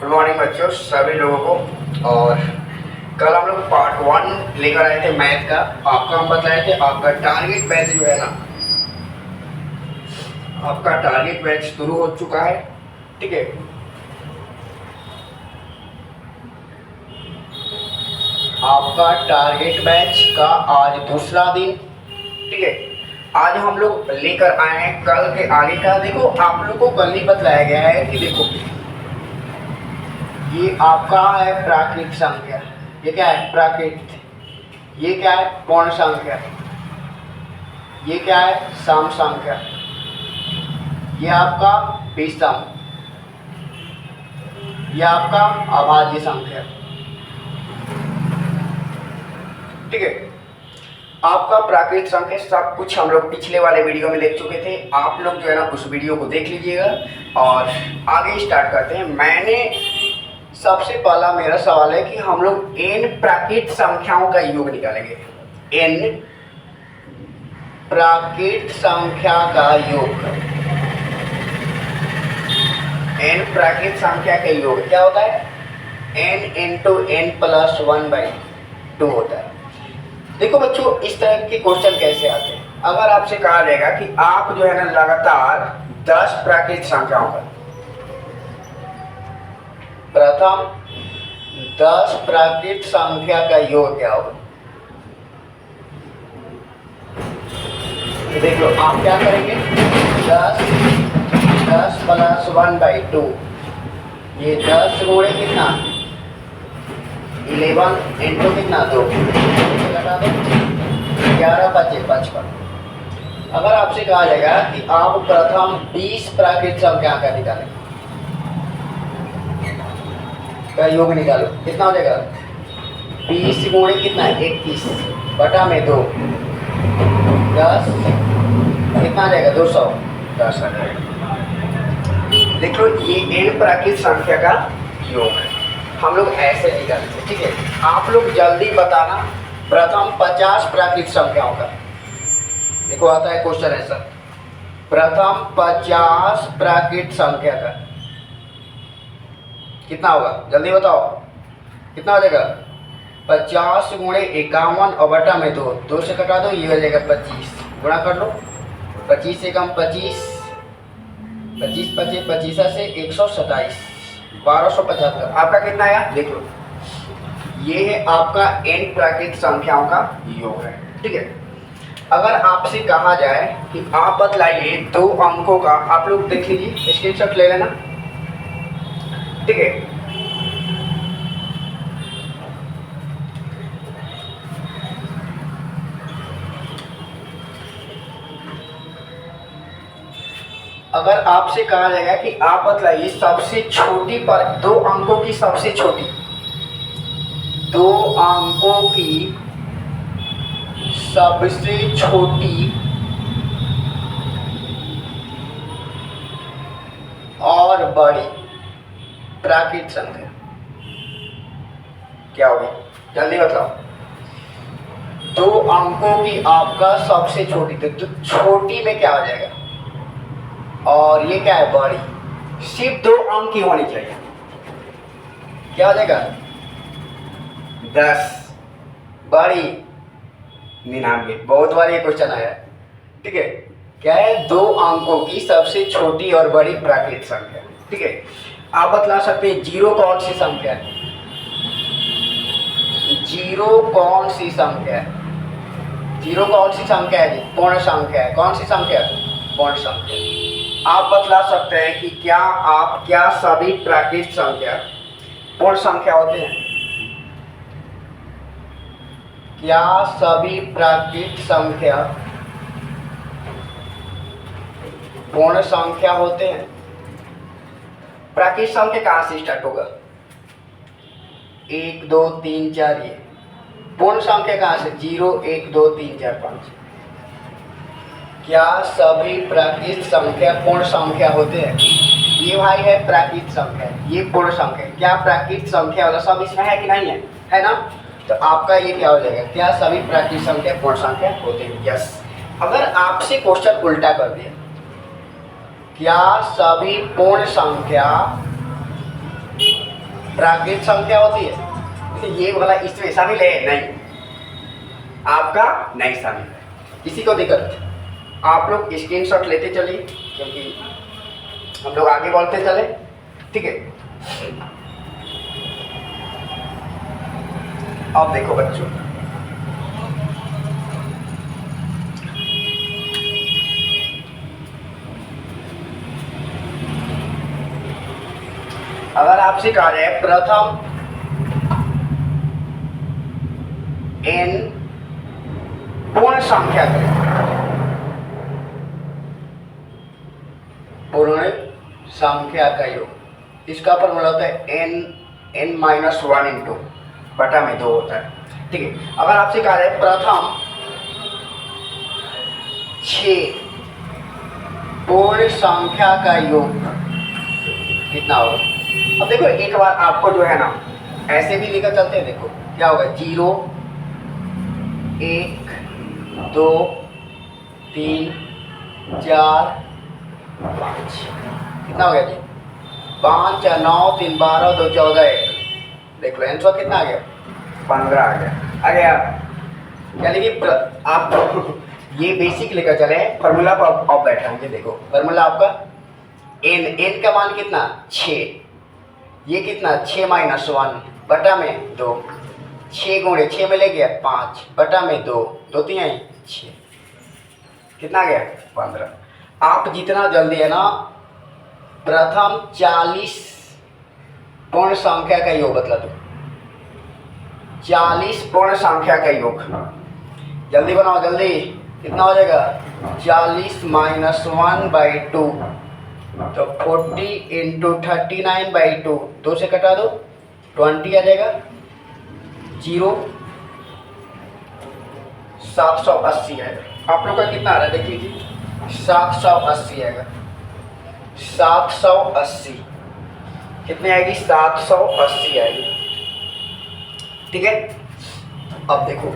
Good morning बच्चों सभी लोगों को। और कल हम लोग पार्ट 1 लेकर आए थे मैथ का। आपका हम बताए थे आपका टारगेट बैच जो है ना, आपका टारगेट बैच शुरू हो चुका है। ठीक है, आपका टारगेट बैच का आज दूसरा दिन। ठीक है, आज हम लोग लेकर आए हैं कल के आगे का। देखो आप लोग को कल ही बतलाया गया है कि देखो ये आपका है प्राकृत संख्या, ये क्या है प्राकृत, ये क्या है पूर्ण संख्या, ये क्या है सम संख्या, ये आपका विषम, ये आपका अभाज्य संख्या। ठीक है, आपका प्राकृत संख्या सब कुछ हम लोग पिछले वाले वीडियो में देख चुके थे। आप लोग जो है ना उस वीडियो को देख लीजिएगा और आगे स्टार्ट करते हैं। मैंने सबसे पहला मेरा सवाल है कि हम लोग n प्राकृत संख्याओं का योग निकालेंगे। n प्राकृत संख्या का योग, n प्राकृत संख्या का योग क्या होता है? n इंटू n प्लस 1/2 होता है। देखो बच्चों इस तरह के क्वेश्चन कैसे आते हैं। अगर आपसे कहा जाएगा कि आप जो है ना लगातार 10 प्राकृत संख्याओं का, प्रथम 10 प्राकृत संख्या का योग क्या होगा? तो देख लो आप क्या करेंगे, 10 प्लस 1/2, ये 10 गुणे कितना 11 इंटू कितना 2, लगा दो 11 5 55। अगर आपसे कहा जाएगा कि आप प्रथम 20 प्राकृत संख्या का निकालेंगे का योग निकालो, कितना हो जाएगा 20 गुणे कितना 21 बटा में 2, 10 कितना आ जाएगा 210 आ जाएगा। देखो ये n प्राकृत संख्या का योग है, हम लोग ऐसे निकालते हैं। ठीक है, आप लोग जल्दी बताना प्रथम 50 प्राकृत संख्याओं का। देखो आता है क्वेश्चन ऐसा, प्रथम 50 प्राकृत संख्या का कितना होगा जल्दी बताओ, कितना हो जाएगा 50 गुणे 51 और बटा में 2 से कटा दो, ये हो जाएगा 25, गुणा कर लो 25 से कम 25, 25 25 25 से 127, 1275। आपका कितना आया देख लो, ये है आपका n प्राकृत संख्याओं का योग है। ठीक है, अगर आपसे कहा जाए कि आप बतलाइए 2 अंकों का, आप लोग देख लीजिए स्क्रीनशॉट ले लेना। ठीक है, अगर आपसे कहा जाएगा कि आप बतलाइए सबसे छोटी पर 2 अंकों की सबसे छोटी, 2 अंकों की सबसे छोटी और बड़ी प्राकृत संख्या क्या होगी जल्दी बताओ। 2 अंकों की आपका सबसे छोटी, तो छोटी में क्या हो जाएगा और ये क्या है बड़ी, सिर्फ 2 अंक की होनी चाहिए, क्या हो जाएगा 10, बड़ी 99। बहुत बार ये क्वेश्चन आया। ठीक है, क्या है 2 अंकों की सबसे छोटी और बड़ी प्राकृत संख्या। ठीक है, आप बतला सकते हैं जीरो कौन सी संख्या है, जीरो कौन सी संख्या है, जीरो कौन सी संख्या है जी पूर्ण संख्या है, कौन सी संख्या पूर्ण संख्या। आप बतला सकते हैं कि क्या सभी प्राकृत संख्या पूर्ण संख्या होते हैं, क्या सभी प्राकृत संख्या पूर्ण संख्या होते हैं? प्राकृत संख्या कहाँ से स्टार्ट होगा 1 2 3 4, ये पूर्ण संख्या कहाँ से 0 1 2 3 4 5। क्या सभी प्राकृत संख्या पूर्ण संख्या होते हैं? ये भाई है प्राकृत संख्या, ये पूर्ण संख्या। क्या प्राकृत संख्या वाला सब इसमें है कि नहीं है ना? तो आपका ये क्या हो जाएगा, क्या सभी प्राकृत संख्या पूर्ण संख्या होते हैं? यस। अगर आपसे क्वेश्चन उल्टा कर दिया, क्या सभी पूर्ण संख्या प्राकृत संख्या होती है, तो ये वाला इसमें शामिल है नहीं, आपका नहीं शामिल है। किसी को दिक्कत, आप लोग स्क्रीनशॉट लेते चलिए क्योंकि हम लोग आगे बढ़ते चले, ठीक है। अब देखो बच्चों, अगर आपसे कहा जाए प्रथम n पूर्ण संख्या करें, पूर्ण संख्या का योग, इसका फॉर्मूला होता है n माइनस 1 इंटू बटा में 2 होता है, ठीक है। अगर आपसे कहा जाए प्रथम 6 पूर्ण संख्या का योग कितना होगा? अब देखो एक बार आपको जो है ना ऐसे भी लेकर चलते हैं, देखो क्या होगा, 0 1 2 3 4 5, कितना हो गया जी? 5 4 9 3 12 2 14 1, देख लो आंसर कितना आ गया? 15 आ गया। यानी कि आप ये बेसिक लेकर चले, फॉर्मूला पर आप बैठाएंगे, देखो फॉर्मूला आपका n का मान कितना? 6, ये कितना? 6 माइनस 1 बटा में 2, 6 गुणे 6 में ले गया 5 बटा में 2, 2 3 6, कितना गया? 15। आप जितना जल्दी है ना प्रथम 40 पूर्ण संख्या का योग बतला दो, 40 पूर्ण संख्या का योग, जल्दी बनाओ जल्दी, कितना हो जाएगा? 40 माइनस 1/2, तो 40 इंटू 39/2, 2 से कटा दो 20 आ जाएगा, 0 780 आएगा। आप लोग का कितना आ रहा है देख लीजिए, 780 आएगा, 780 कितने आएगी? 780 आएगी, ठीक है। अब देखो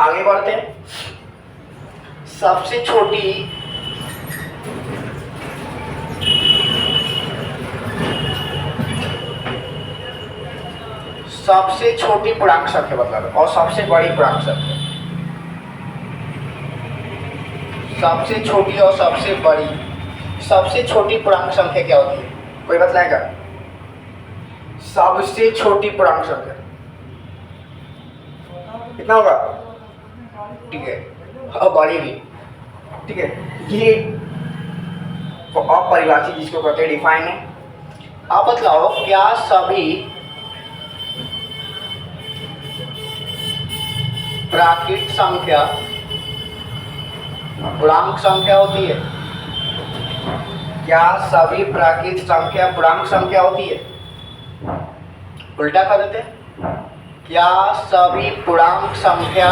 आगे बढ़ते हैं, सबसे छोटी पूर्णांक संख्या बता दो और सबसे बड़ी पूर्णांक संख्या, सबसे छोटी और सबसे बड़ी, सबसे छोटी पूर्णांक संख्या क्या होती है? कोई बतलाएगा? सबसे छोटी पूर्णांक संख्या कितना होगा? ठीक है, और बड़ी भी, ठीक है। ये अपरिभाषित जिसको कहते हैं डिफाइन है। आप बतलाओ क्या सभी प्राकृत संख्या पूर्णांक संख्या होती है? क्या सभी प्राकृत संख्या पूर्णांक संख्या होती है? उल्टा कर देते हैं, क्या सभी पूर्णांक संख्या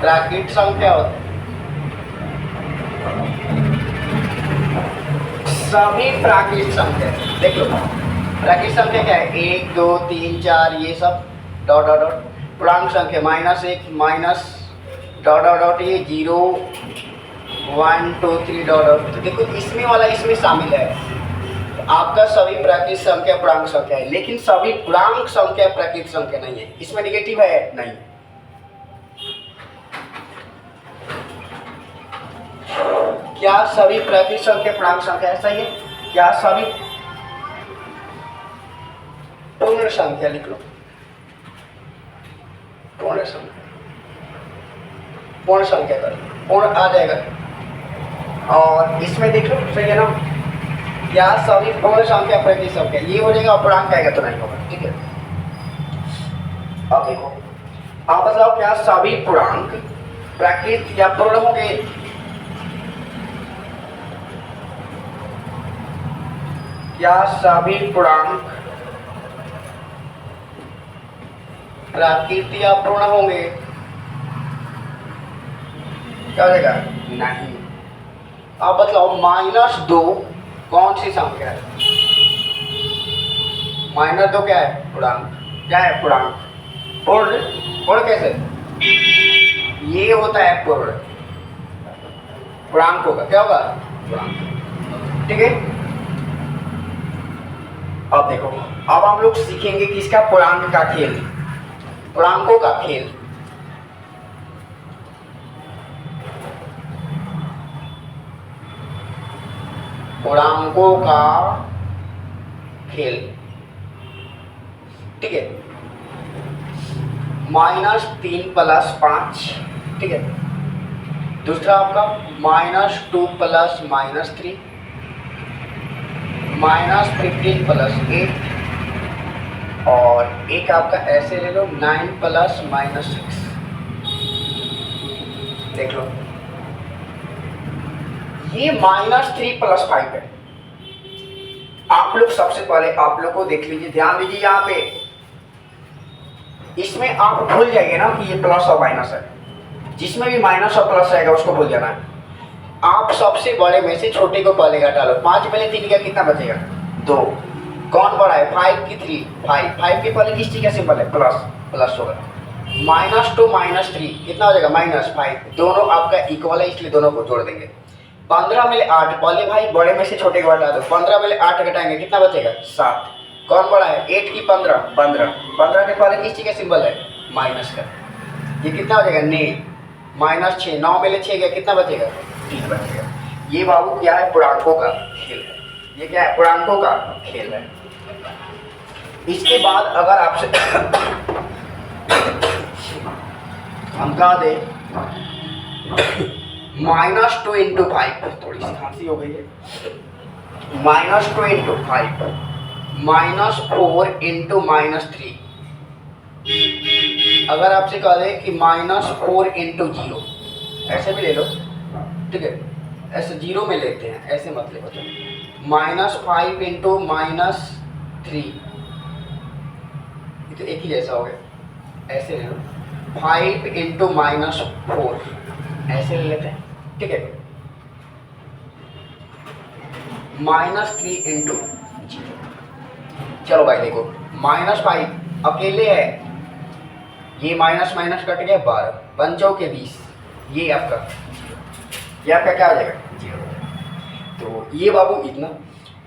प्राकृत संख्या होती है? सभी प्राकृत संख्या, देख लो प्राकृत संख्या क्या है? 1 2 3 4 ये सब डॉट डॉट डॉट, पूर्णांक संख्या -1 माइनस डॉट डॉट डॉट, ये 0 1 2 3 डॉट डॉट। तो देखो इसमें वाला इसमें शामिल है, तो आपका सभी प्राकृत संख्या पूर्णांक संख्या है, लेकिन सभी पूर्णांक संख्या प्राकृत संख्या नहीं है, इसमें निगेटिव है नहीं। क्या सभी प्राकृत संख्या पूर्णांक संख्या है? सही है। क्या सभी पूर्ण संख्या, लिख लो पूर्ण संख्या, पूर्ण संख्या कर पूर्ण आ जाएगा, और इसमें देख लो सही है ना। क्या सभी पूर्ण संख्या प्राकृत संख्या, ये हो जाएगा, पूर्णांक आएगा तो नहीं होगा, ठीक है। अब देखो आप बताओ क्या सभी पूर्णांक प्राकृत या पूर्ण होंगे? क्या सभी पूर्णांक प्राकृत या पूर्ण होंगे? क्या हो जाएगा? नहीं। आप बताओ -2 कौन सी संख्या है? -2 क्या है? पूर्णांक। क्या है? पूर्णांक। पूर्ण, पूर्ण कैसे? ये होता है पूर्ण, पूर्णांक होगा, क्या होगा, पूर्णांक। ठीक है, अब देखो, अब हम लोग सीखेंगे किसका, पूर्णांक का खेल, पूर्णांकों का खेल। पूर्णांकों का खेल, ठीक है। -3 + 5, ठीक है। दूसरा आपका -2 + -3, -15 + 8, और एक आपका ऐसे ले लो 9 + -6। देख लो, ये -3 + 5 है। आप लोग सबसे पहले आप लोग को देख लीजिए, ध्यान दीजिए यहाँ पे, इसमें आप भूल जाइए ना कि ये प्लस और माइनस है। जिसमें भी माइनस और प्लस रहेगा उसको भूल जाना है। आप सबसे बड़े में से छोटे को पहले घटा लो। 5 में 3 का कितना बचेगा, 2। कौन बड़ा है, 5 की 3, 5 के पहले किस चीज का सिंबल है, प्लस, प्लस होगा। -2 -3 कितना हो जाएगा, -5। दोनों आपका इक्वल है इसलिए दोनों को जोड़ देंगे। 15 में 8, पहले भाई बड़े में से छोटे को घटा दो। 15 में 8 घटाएंगे कितना बचेगा, 7। कौन बड़ा है, 8 की 15, 15 के पहले किस चीज का सिंबल है, माइनस का। ये कितना हो जाएगा, -6। 9 में 6 गया कितना बचेगा, 3 बचेगा। ये बाबू क्या है, पूर्णांकों का खेल है। ये क्या है, पूर्णांकों का खेल है। इसके बाद अगर आपसे हम कहा दे -2 × 5, थोड़ी सी खांसी हो गई है, -2 × 5, -4 × -3। अगर आपसे कह दे कि -4 × 0, ऐसे भी ले लो, ठीक है, ऐसे 0 में लेते हैं, ऐसे मत ले बच्चों। -5 × -3, ये तो एक ही जैसा हो गया, ऐसे ले लो। 5 × -4, ऐसे ले लेते हैं, ठीक है। -3 × 0। चलो भाई देखो, -5 अकेले है, ये माइनस माइनस कट गया, 12, 5 के 20, ये आपका क्या हो जाएगा, 0। तो ये बाबू इतना।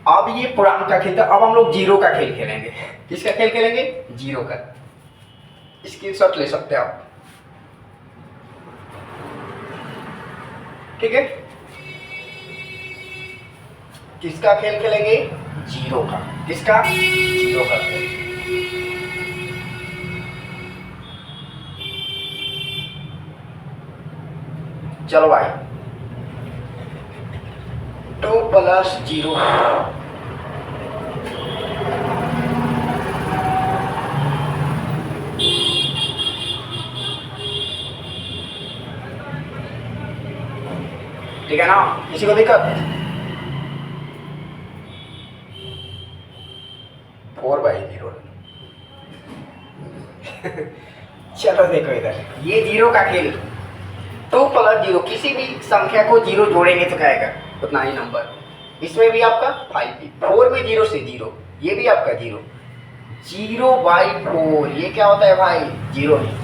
अब ये पूर्णांक का खेल था, अब हम लोग जीरो का खेल खेलेंगे। किसका खेल खेलेंगे, जीरो का। स्क्रीनशॉट ले सकते हैं आप, ठीक है। किसका खेल खेलेंगे, जीरो का। किसका, जीरो का खेल। चलो भाई, 2 + 0, ठीक है ना, किसी को दिक्कत, 4/0। चलो देखो इधर, ये जीरो का खेल, 2 + 0, किसी भी संख्या को 0 जोड़ेंगे तो क्या आएगा, उतना ही नंबर। इसमें भी आपका 5, 4 में 0 से 0, ये भी आपका 0, 0/4, ये क्या होता है भाई, 0 नहीं,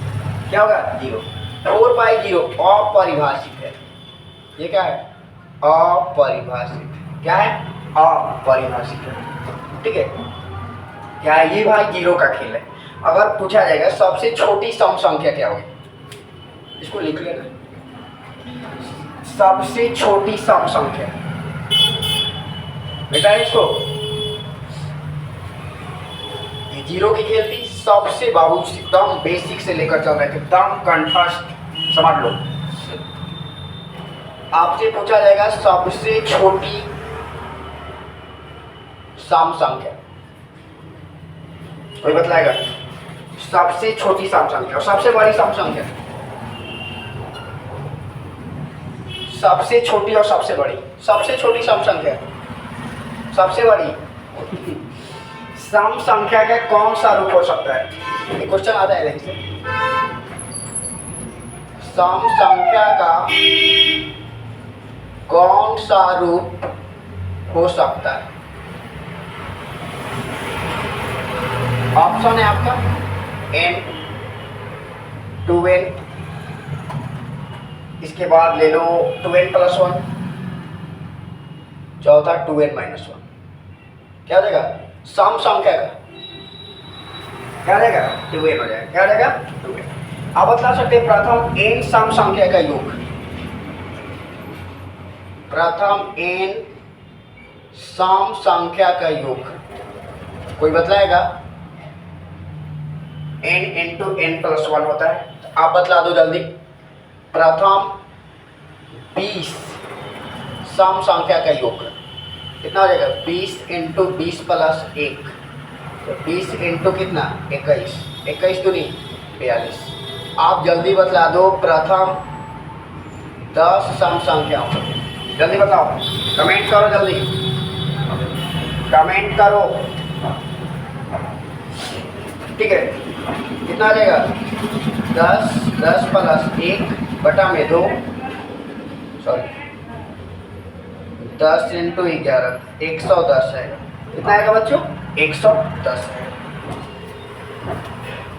क्या होगा, 0। 4/0 अपरिभाषित है, ये क्या है, अपरिभाषित। क्या है, अपरिभाषित है, ठीक है। क्या है ये भाई, जीरो का खेल है। अगर पूछा जाएगा सबसे छोटी सम संख्या क्या होगी, इसको लिख लेना, सबसे छोटी सम संख्या बेटा इसको, ये जीरो की खेल थी, सबसे बाबू एकदम बेसिक से लेकर चल रहे थे, एकदम कंठस्थ, समझ लो। आपसे पूछा जाएगा सबसे छोटी सम संख्या, कोई बतलाएगा, सबसे छोटी सम संख्या और सबसे बड़ी सम संख्या, सबसे छोटी और सबसे बड़ी, सबसे छोटी सम संख्या, सबसे बड़ी सम संख्या का कौन सा रूप हो सकता है, ये क्वेश्चन आता है देखिए, सम संख्या का कौन सा रूप हो सकता है। ऑप्शन है आपका n, 2n, इसके बाद ले लो 2n प्लस 1, चौथा 2n माइनस 1। क्या हो जाएगा? सम संख्या का क्या हो जाएगा? 2n हो जाएगा। क्या हो जाएगा? 2n। अब बता सकते हैं प्रथम n सम संख्या का योग। प्रथम n सम संख्या का योग कोई बतलाएगा? n इंटू n प्लस 1 होता है, तो आप बतला दो जल्दी। प्रथम 20 सम संख्या का योग कितना हो जाएगा? 20 इंटू 20 प्लस 1, तो 20 इंटू कितना? 21, 21 दूनी 42। आप जल्दी बतला दो प्रथम 10 सम संख्याओं, जल्दी बताओ, कमेंट करो, जल्दी कमेंट करो। ठीक है, कितना आ जाएगा? 10 प्लस 1 बटा में 2, सॉरी 10 इंटू 11, 110 है। कितना आएगा बच्चों? 110 है।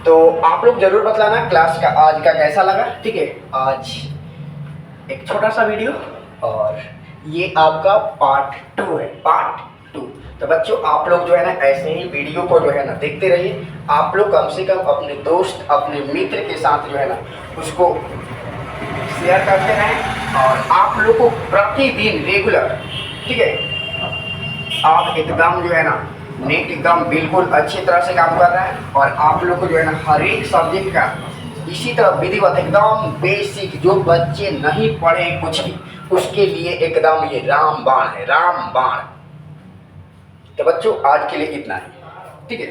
तो आप लोग जरूर बतलाना क्लास का आज का कैसा लगा। ठीक है, आज एक छोटा सा वीडियो और ये आपका पार्ट 2 है, पार्ट 2। तो बच्चों आप लोग जो है ना ऐसे ही वीडियो को जो है ना देखते रहिए। आप लोग कम से कम अपने दोस्त, अपने मित्र के साथ जो है ना उसको शेयर करते रहें और आप लोग को प्रतिदिन रेगुलर, ठीक है, आप एकदम जो है ना नेट एकदम बिल्कुल अच्छी तरह से काम कर रहा है और आप लोग को जो है ना हर एक सब्जेक्ट का इसी तरह विधिवत एकदम बेसिक, जो बच्चे नहीं पढ़े कुछ भी उसके लिए एकदम ये रामबाण है, रामबाण। तो बच्चों आज के लिए इतना ही, ठीक है।